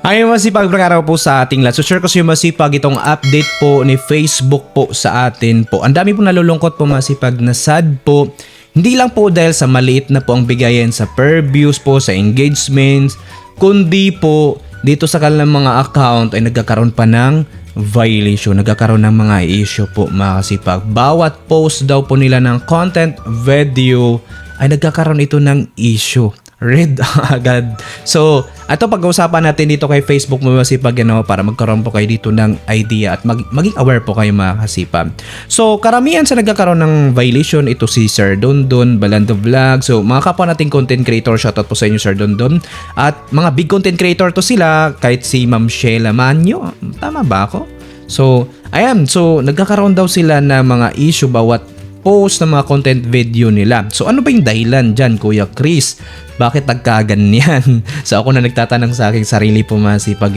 Ayun masipag araw po sa ating lahat. So share ko sa iyo masipag itong update po ni Facebook po sa atin po. Ang dami po nalulungkot po masipag na sad po. Hindi lang po dahil sa maliit na po ang bigayan sa per views po, sa engagements, kundi po dito sa kanilang mga account ay nagkakaroon pa ng violation, nagkakaroon ng mga issue po mga kasipag. Bawat post daw po nila ng content, video ay nagkakaroon ito ng issue. Red agad. So, ito pag-uusapan natin dito kay Facebook mo masipag para magkaroon po kayo dito ng idea at maging aware po kayo mga kasipag. So, karamihan sa nagkakaroon ng violation, ito si Sir Dondon, Balando Vlog. So, mga kapwa nating content creator, shoutout po sa inyo Sir Dondon. At mga big content creator to sila, kahit si Ma'am Sheila Manyo. Tama ba ako? So, ayan. So, nagkakaroon daw sila ng mga issue bawat post ng mga content video nila. So ano ba yung dahilan dyan, Kuya Chris? Bakit nagkaganyan? So ako na nagtatanong sa aking sarili po masipag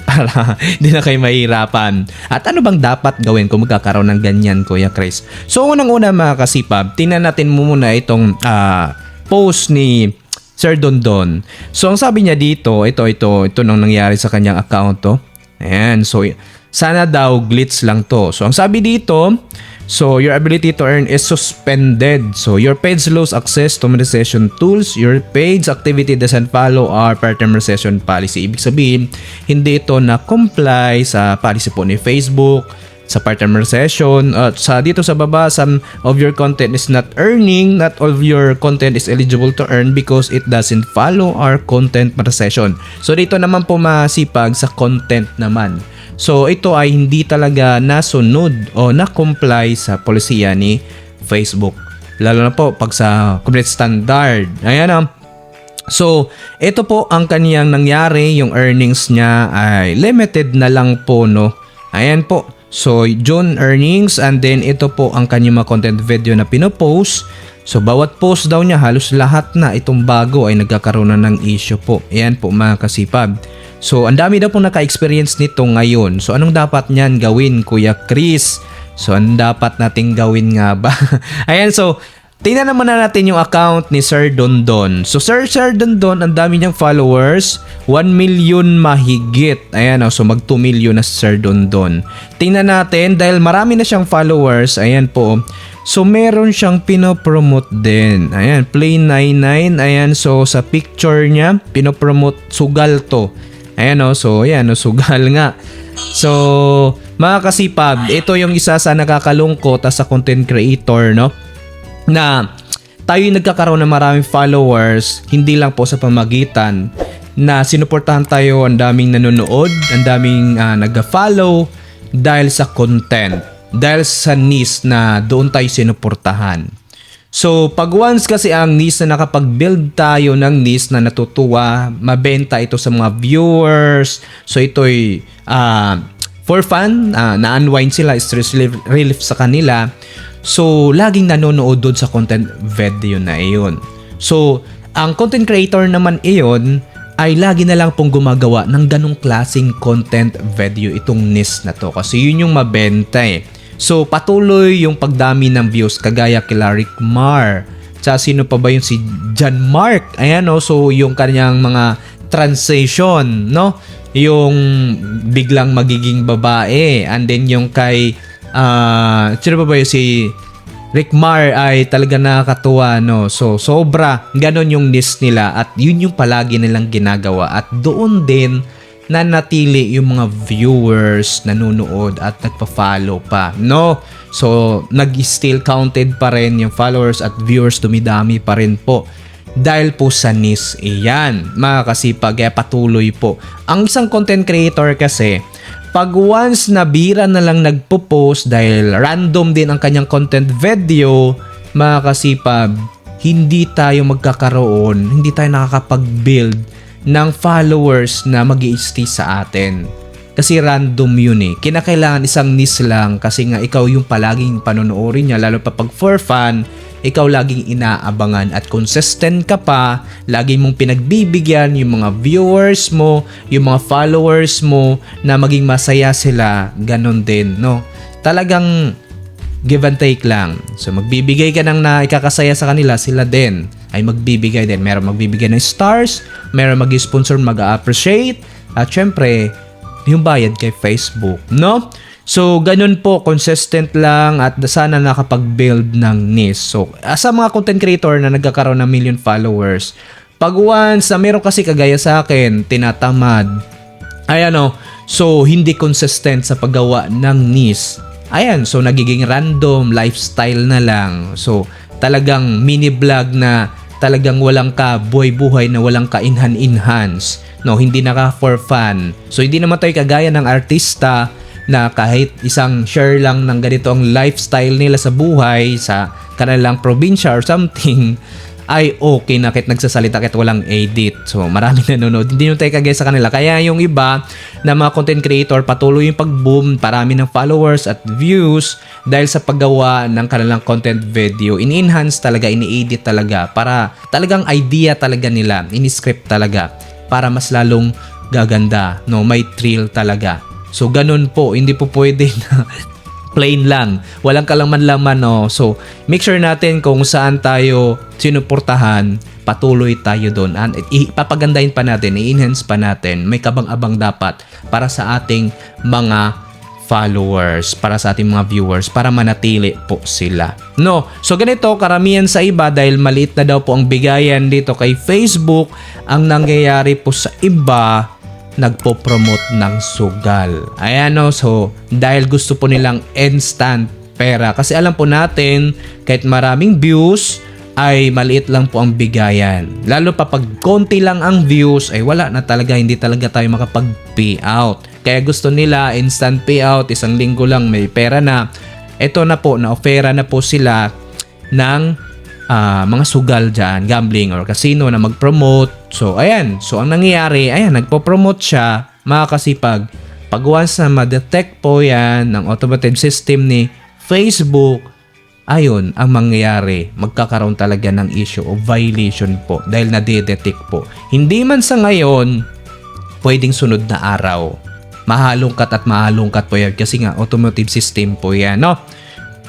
para hindi na kayo mahirapan. At ano bang dapat gawin kung magkakaroon ng ganyan, Kuya Chris? So unang-una mga kasipag, tingnan natin muna itong post ni Sir Dondon. So ang sabi niya dito, ito nang nangyari sa kanyang account to. Ayan, so sana daw glitch lang to. So ang sabi dito, so your ability to earn is suspended. So your page lose access to monetization tools. Your page activity doesn't follow our per-term monetization policy. Ibig sabihin, hindi ito na-comply sa policy po ni Facebook, sa per-term monetization. Dito sa baba, some of your content is not earning. Not all of your content is eligible to earn because it doesn't follow our content monetization. So dito naman po masipag sa content naman. So ito ay hindi talaga nasunod o na-comply sa polisiya ni Facebook. Lalo na po pag sa corporate standard. Ayan. So ito po ang kaniyang nangyari. Yung earnings niya ay limited na lang po, no. Ayan po. So June earnings, and then ito po ang kanyang mga content video na pinopost. So bawat post daw niya, halos lahat na itong bago ay nagkakaroon na ng issue po. Ayan po mga kasipag. So, ang dami daw pong naka-experience nito ngayon. So, anong dapat niyan gawin, Kuya Chris? So, anong dapat nating gawin nga ba? Ayan, so, tingnan naman na natin yung account ni Sir Dondon. So, Sir Dondon, ang dami niyang followers. 1 million mahigit. Ayan, so mag 2 million na si Sir Dondon. Tingnan natin, dahil marami na siyang followers. Ayan po. So, meron siyang pinopromote din. Ayan, Play 99. Ayan, so, sa picture niya, pinopromote sugal to. Ayan so ayan sugal nga. So mga kasipag, ito yung isa sa nakakalungkot sa content creator, no? Na tayo nagkakaroon ng maraming followers, hindi lang po sa pamagitan na sinuportahan tayo, ang daming nanonood, ang daming nag-follow dahil sa content, dahil sa niche na doon tayo sinuportahan. So, pag once kasi ang niche na nakapag-build tayo ng niche na natutuwa, mabenta ito sa mga viewers. So, ito'y for fun, na-unwind sila, stress relief sa kanila. So, laging nanonood doon sa content video na iyon. So, ang content creator naman iyon ay lagi na lang pong gumagawa ng ganong klaseng content video itong niche na to. Kasi yun yung mabenta eh. So, patuloy yung pagdami ng views kagaya kila Rick Mar. Tsaka sino pa ba yung si John Mark? Ayan so yung kanyang mga transition, no? Yung biglang magiging babae. And then yung kay, sino pa ba yung si Rick Mar ay talaga nakakatuwa, no? So, sobra. Ganon yung list nila at yun yung palagi nilang ginagawa. At doon din nanatili yung mga viewers nanonood at nagpa-follow pa, no? So, nag-still counted pa rin yung followers at viewers, dumidami pa rin po. Dahil po sa niche, iyan, mga kasipag, kaya patuloy po. Ang isang content creator kasi, pag once na bira na lang nagpo-post dahil random din ang kanyang content video, mga kasipag, hindi tayo magkakaroon, hindi tayo nakakapag-build ng followers na mag-i-stay sa atin. Kasi random yun eh. Kinakailangan isang niche lang kasi nga ikaw yung palaging panonoorin niya, lalo pa pag for fun, ikaw laging inaabangan at consistent ka pa, lagi mong pinagbibigyan yung mga viewers mo, yung mga followers mo na maging masaya sila, ganon din, no? Talagang give and take lang. So magbibigay ka ng na ikakasaya sa kanila, sila din ay magbibigay din. Meron magbibigay ng stars, meron mag-sponsor, mag-appreciate, At syempre, yung bayad kay Facebook, no? So, ganun po, consistent lang at sana nakapag-build ng niche. So, sa mga content creator na nagkakaroon ng million followers, pag once na meron kasi kagaya sa akin, tinatamad, so hindi consistent sa paggawa ng niche. Ayan, so nagiging random lifestyle na lang. So, talagang mini vlog na talagang walang ka buhay-buhay na walang ka enhance. No, hindi naka for fun. So hindi naman tayo kagaya ng artista na kahit isang share lang ng ganito ang lifestyle nila sa buhay sa kanilang probinsya or something ay okay na kahit nagsasalita kahit walang edit. So maraming nanonood. Hindi naman tayo kagaya sa kanila. Kaya yung iba na mga content creator patuloy yung pag-boom, parami ng followers at views dahil sa paggawa ng kanilang content video. Ini-enhance talaga, ini-edit talaga para talagang idea talaga nila, ini-script talaga para mas lalong gaganda, no? May thrill talaga. So ganun po, hindi po pwede na plain lang, walang kalaman-laman, no? So make sure natin kung saan tayo sinuportahan, patuloy tayo doon. And ipapagandahin pa natin, i-enhance pa natin, may kabang-abang dapat para sa ating mga followers, para sa ating mga viewers, para manatili po sila. No, so ganito, karamihan sa iba dahil maliit na daw po ang bigayan dito kay Facebook, ang nangyayari po sa iba, nagpo-promote ng sugal. Ayan, no, so dahil gusto po nilang instant pera. Kasi alam po natin, kahit maraming views, ay maliit lang po ang bigayan. Lalo pa pag konti lang ang views, ay wala na talaga, hindi talaga tayo makapag-payout. Kaya gusto nila instant payout, isang linggo lang may pera na. Ito na po, na-offera na po sila ng mga sugal dyan, gambling or casino na mag-promote. So ayan, so ang nangyayari, ayan, nagpo-promote siya, mga kasipag. Pag once na ma-detect po yan ng automated system ni Facebook, ayun ang mangyayari, magkakaroon talaga ng issue o violation po dahil na-detect po. Hindi man sa ngayon pwedeng sunod na araw. Mahalungkat at mahalungkat po yan kasi nga automotive system po yan, no?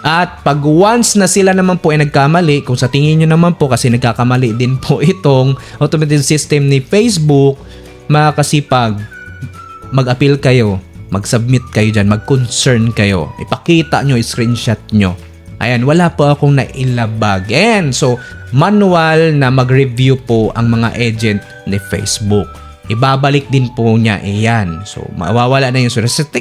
At pag once na sila naman po ay nagkamali, kung sa tingin nyo naman po kasi nagkakamali din po itong automated system ni Facebook, mga kasipag, mag-appeal kayo, mag-submit kayo dyan, mag-concern kayo, ipakita nyo, screenshot nyo. Ayan, wala po akong nailabag. And so, manual na mag-review po ang mga agent ni Facebook. Ibabalik din po niya iyan. So, mawawala na yung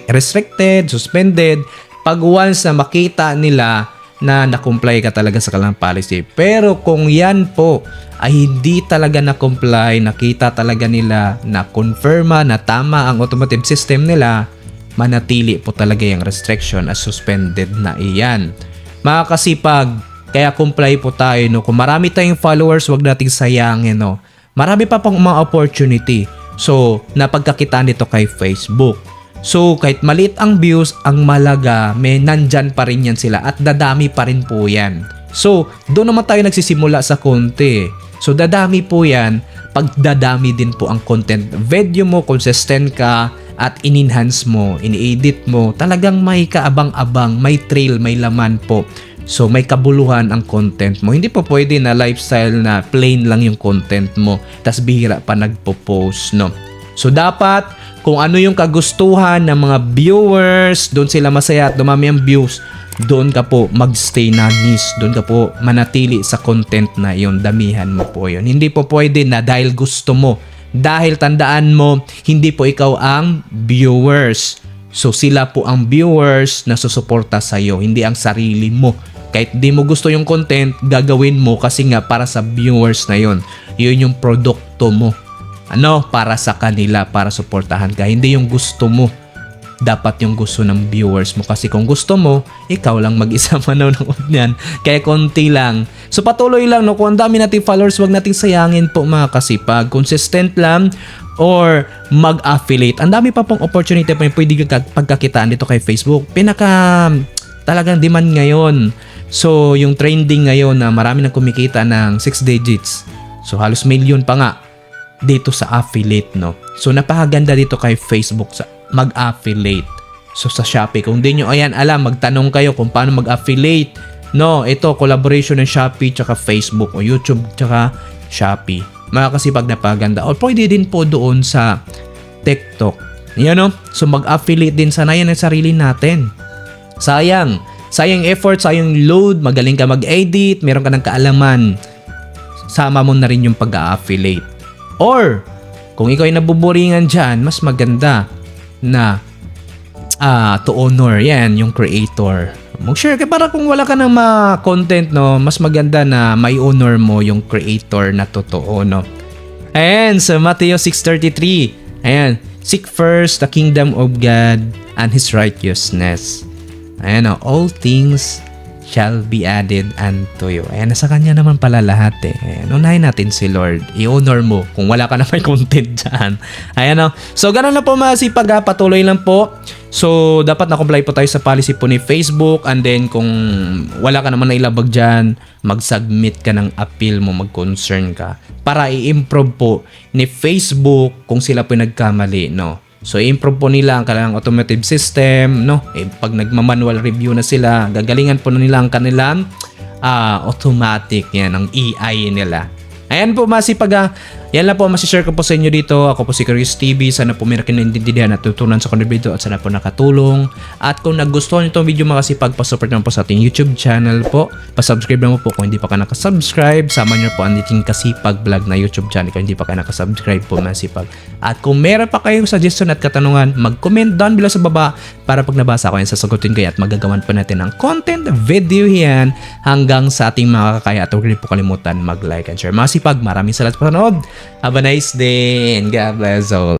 restricted, suspended, pag once na makita nila na na-comply ka talaga sa kanilang policy. Pero kung yan po ay hindi talaga na-comply, nakita talaga nila na confirma na tama ang automotive system nila, manatili po talaga yung restriction as suspended na iyan. Mga kasipag, kaya comply po tayo, no? Kung marami tayong followers, wag nating sayangin, no? Marami pa pong mga opportunity. So, napagkakitaan dito kay Facebook. So, kahit maliit ang views, ang malaga, may nandyan pa rin yan sila at dadami pa rin po yan. So, doon naman tayo nagsisimula sa konti. So, dadami po yan. Pag dadami din po ang content video mo, consistent ka, at in-enhance mo, in-edit mo, talagang may kaabang-abang, may trail, may laman po. So, may kabuluhan ang content mo. Hindi po pwede na lifestyle na plain lang yung content mo, tas bihira pa nagpo-post, no? So, dapat, kung ano yung kagustuhan ng mga viewers, doon sila masaya at dumami ang views, doon ka po magstay na niche, doon ka po manatili sa content na yun, damihan mo po yun. Hindi po pwede na dahil gusto mo, dahil tandaan mo, hindi po ikaw ang viewers. So sila po ang viewers na susuporta sa iyo, hindi ang sarili mo. Kahit di mo gusto yung content, gagawin mo kasi nga para sa viewers na yun. Yun yung produkto mo. Para sa kanila, para suportahan ka. Hindi yung gusto mo. Dapat yung gusto ng viewers mo. Kasi kung gusto mo, ikaw lang mag-isa manonood niyan. Kaya konti lang. So patuloy lang, no? Kung ang dami nating followers, wag nating sayangin po mga kasipag. Consistent lang or mag-affiliate. Ang dami pa pong opportunity pa yung pwede pagkakitaan dito kay Facebook. Talagang demand ngayon. So yung trending ngayon na marami nang kumikita ng 6 digits. So halos million pa nga dito sa affiliate, no? So napakaganda dito kay Facebook sa mag-affiliate. So sa Shopee, kung di nyo alam, magtanong kayo kung paano mag-affiliate. No, ito collaboration ng Shopee tsaka Facebook o YouTube tsaka Shopee. Mga kasipag napaganda. O pwede din po doon sa TikTok. Yan no? So mag-affiliate din sana yan ng sarili natin. Sayang effort, sayang load, magaling ka mag-edit, meron ka ng kaalaman. Sama mo na rin yung pag-affiliate. Or, kung ikaw ay nabuboringan dyan, mas maganda na to honor yan, yung creator. Mag-share ka para kung wala ka ng content, no, mas maganda na may honor mo yung creator na totoo, no. Ayan, sa Matthew 6:33, ayan, seek first the kingdom of God and His righteousness. Ayan, all things shall be added unto you. Ayan, nasa kanya naman pala lahat eh. Ayan, unahin natin si Lord. I-honor mo kung wala ka na may content dyan. Ayan o. So, ganun lang po masipag ha. Patuloy lang po. So, dapat na-comply po tayo sa policy po ni Facebook. And then, kung wala ka naman na ilabag dyan, mag-submit ka ng appeal mo, mag-concern ka. Para i-improve po ni Facebook kung sila po nagkamali, no? So, i-improve po nila ang kanilang automotive system, no? Pag nagma-manual review na sila, gagalingan po na nila ang kanilang automatic, yan, ang AI nila. Ayan po, masipag yan lang po masishare ko po sa inyo dito. Ako po si Chris TV. Sana po meron kayo naintindihan at tutunan sa kanilang video at sana po nakatulong. At kung nagustuhan nyo itong video, makasipag, pasupport naman po sa ating YouTube channel po. Pasubscribe naman po kung hindi pa ka nakasubscribe. Sama nyo po ang ating Kasipag Vlog na YouTube channel kung hindi pa ka nakasubscribe po, masipag. At kung meron pa kayong suggestion at katanungan, mag-comment down below sa baba para pag nabasa ko yan, sasagutin kayo at magagawan po natin ng content video yan hanggang sa ating mga kakaya. At huwag rin po kalimutan mag-like and share. Masipag, maraming salamat sa panonood. Have a nice day and God bless all.